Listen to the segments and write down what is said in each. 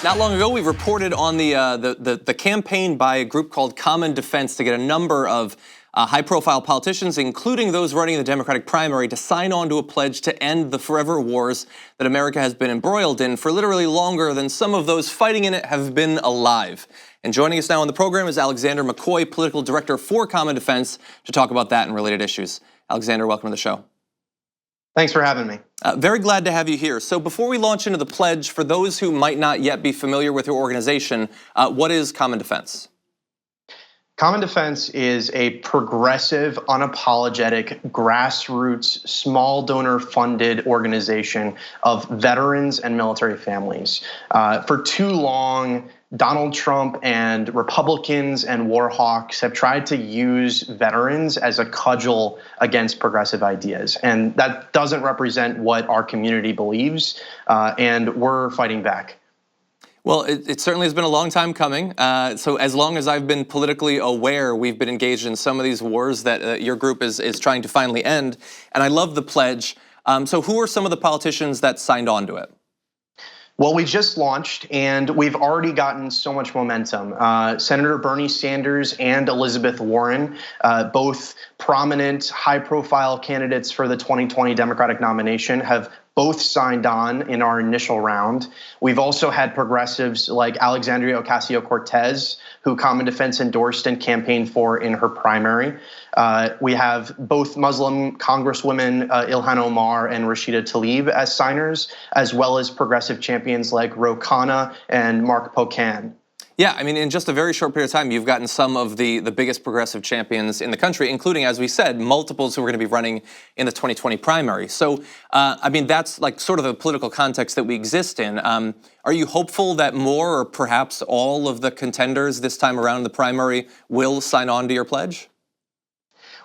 Not long ago, we reported on the campaign by a group called Common Defense to get a number of high-profile politicians, including those running in the Democratic primary, to sign on to a pledge to end the forever wars that America has been embroiled in for literally longer than some of those fighting in it have been alive. And joining us now on the program is Alexander McCoy, political director for Common Defense, to talk about that and related issues. Alexander, welcome to the show. Thanks for having me. Very glad to have you here. So before we launch into the pledge, for those who might not yet be familiar with your organization, what is Common Defense? Common Defense is a progressive, unapologetic, grassroots, small donor-funded organization of veterans and military families. For too long, Donald Trump and Republicans and war hawks have tried to use veterans as a cudgel against progressive ideas. And that doesn't represent what our community believes, and we're fighting back. Well, it certainly has been a long time coming. So as long as I've been politically aware, we've been engaged in some of these wars that your group is trying to finally end. And I love the pledge. So who are some of the politicians that signed on to it? Well, we just launched and we've already gotten so much momentum. Senator Bernie Sanders and Elizabeth Warren, both prominent, high-profile candidates for the 2020 Democratic nomination, have both signed on in our initial round. We've also had progressives like Alexandria Ocasio-Cortez, who Common Defense endorsed and campaigned for in her primary. We have both Muslim Congresswomen Ilhan Omar and Rashida Tlaib as signers, as well as progressive champions like Ro Khanna and Mark Pocan. Yeah, I mean, in just a very short period of time, you've gotten some of the biggest progressive champions in the country, including, as we said, multiples who are going to be running in the 2020 primary. So, I mean, that's like sort of the political context that we exist in. Are you hopeful that more or perhaps all of the contenders this time around in the primary will sign on to your pledge?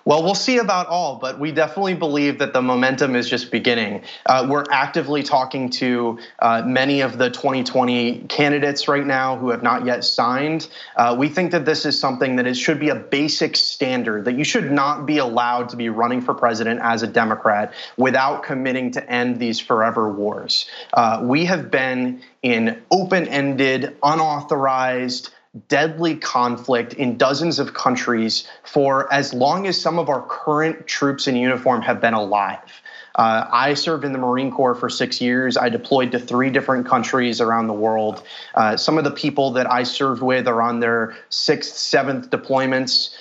Well, we'll see about all, but we definitely believe that the momentum is just beginning. We're actively talking to many of the 2020 candidates right now who have not yet signed. We think that this is something that should be a basic standard, that you should not be allowed to be running for president as a Democrat without committing to end these forever wars. We have been in open-ended, unauthorized, deadly conflict in dozens of countries for as long as some of our current troops in uniform have been alive. I served in the Marine Corps for 6 years. I deployed to 3 different countries around the world. Some of the people that I served with are on their 6th, 7th deployments.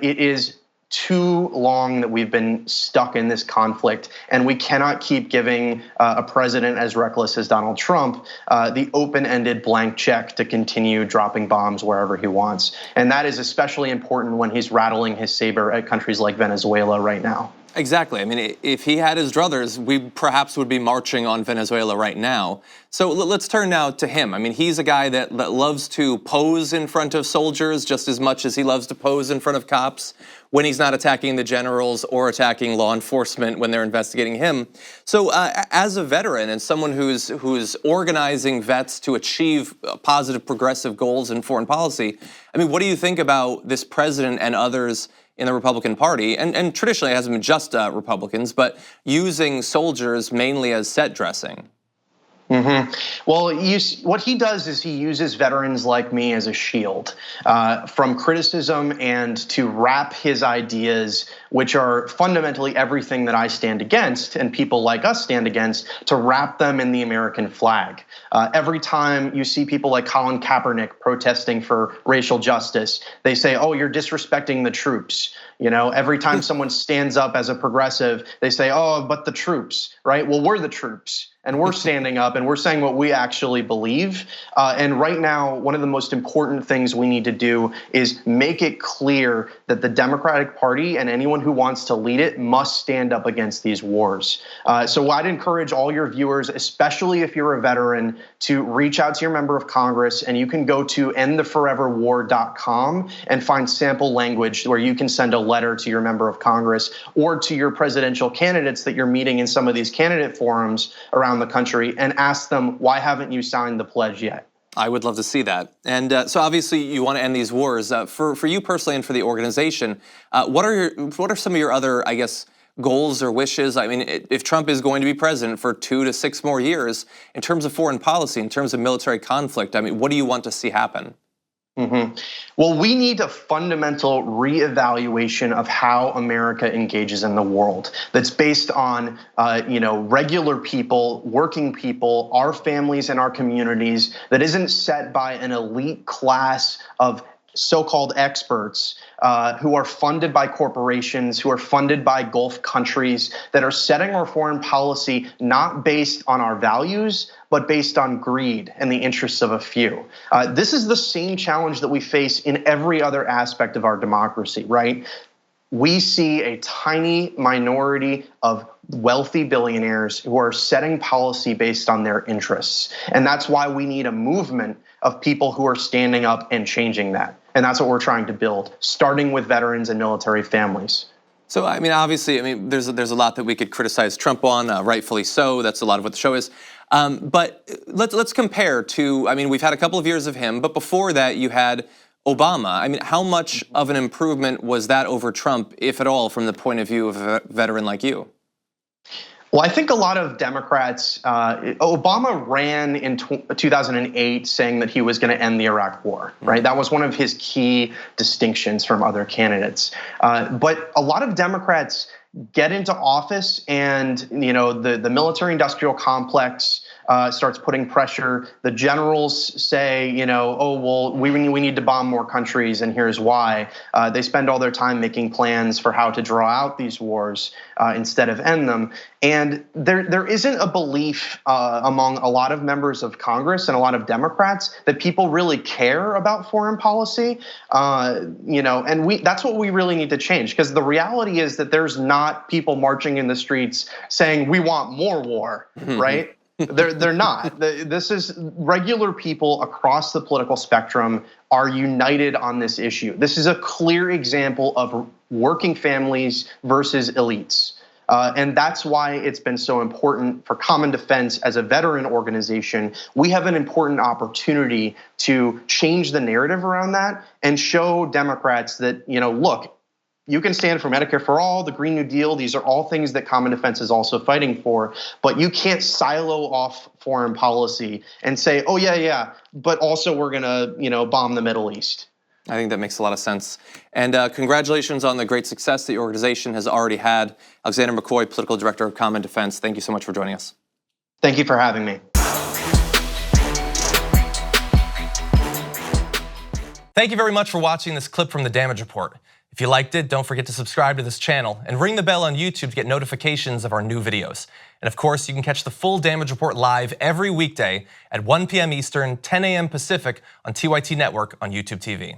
It is too long that we've been stuck in this conflict, and we cannot keep giving a president as reckless as Donald Trump the open-ended blank check to continue dropping bombs wherever he wants. And that is especially important when he's rattling his saber at countries like Venezuela right now. Exactly. I mean, if he had his druthers, we perhaps would be marching on Venezuela right now. So let's turn now to him. I mean, he's a guy that loves to pose in front of soldiers just as much as he loves to pose in front of cops when he's not attacking the generals or attacking law enforcement when they're investigating him. So as a veteran and someone who's organizing vets to achieve positive progressive goals in foreign policy, I mean, what do you think about this president and others in the Republican Party, and traditionally it hasn't been just Republicans, but using soldiers mainly as set dressing? Well, what he does is he uses veterans like me as a shield from criticism and to wrap his ideas, which are fundamentally everything that I stand against and people like us stand against, to wrap them in the American flag. Every time you see people like Colin Kaepernick protesting for racial justice, they say, oh, you're disrespecting the troops. You know, every time someone stands up as a progressive, they say, oh, but the troops, right? Well, we're the troops. And we're standing up and we're saying what we actually believe. And right now, one of the most important things we need to do is make it clear that the Democratic Party and anyone who wants to lead it must stand up against these wars. So I'd encourage all your viewers, especially if you're a veteran, to reach out to your member of Congress, and you can go to endtheforeverwar.com and find sample language where you can send a letter to your member of Congress or to your presidential candidates that you're meeting in some of these candidate forums around the country and ask them, why haven't you signed the pledge yet? I would love to see that. And so obviously you want to end these wars. For you personally and for the organization, what are some of your other, I guess, goals or wishes? I mean, if Trump is going to be president for 2 to 6 more years, in terms of foreign policy, in terms of military conflict, I mean, what do you want to see happen? Well, we need a fundamental reevaluation of how America engages in the world. That's based on, regular people, working people, our families and our communities. That isn't set by an elite class of so-called experts who are funded by corporations, who are funded by Gulf countries, that are setting our foreign policy not based on our values, but based on greed and the interests of a few. This is the same challenge that we face in every other aspect of our democracy, right? We see a tiny minority of wealthy billionaires who are setting policy based on their interests. And that's why we need a movement of people who are standing up and changing that. And that's what we're trying to build, starting with veterans and military families. So, I mean, obviously, there's a lot that we could criticize Trump on, rightfully so. That's a lot of what the show is. But let's compare to, I mean, we've had a couple of years of him, but before that you had Obama. I mean, how much of an improvement was that over Trump, if at all, from the point of view of a veteran like you? Well, I think a lot of Democrats, Obama ran in 2008 saying that he was going to end the Iraq War, right? That was one of his key distinctions from other candidates. But a lot of Democrats get into office and the military-industrial complex starts putting pressure. The generals say, oh, well, we need to bomb more countries, and here's why. They spend all their time making plans for how to draw out these wars instead of end them. And there isn't a belief among a lot of members of Congress and a lot of Democrats that people really care about foreign policy. And that's what we really need to change, because the reality is that there's not people marching in the streets saying we want more war, right? They're not. This is regular people across the political spectrum are united on this issue. This is a clear example of working families versus elites. And that's why it's been so important for Common Defense as a veteran organization. We have an important opportunity to change the narrative around that and show Democrats that, look, you can stand for Medicare for all, the Green New Deal. These are all things that Common Defense is also fighting for. But you can't silo off foreign policy and say, oh, yeah, but also we're going to, bomb the Middle East. I think that makes a lot of sense. And congratulations on the great success that your organization has already had. Alexander McCoy, Political Director of Common Defense, thank you so much for joining us. Thank you for having me. Thank you very much for watching this clip from The Damage Report. If you liked it, don't forget to subscribe to this channel and ring the bell on YouTube to get notifications of our new videos. And of course, you can catch the full Damage Report live every weekday at 1 p.m. Eastern, 10 a.m. Pacific on TYT Network on YouTube TV.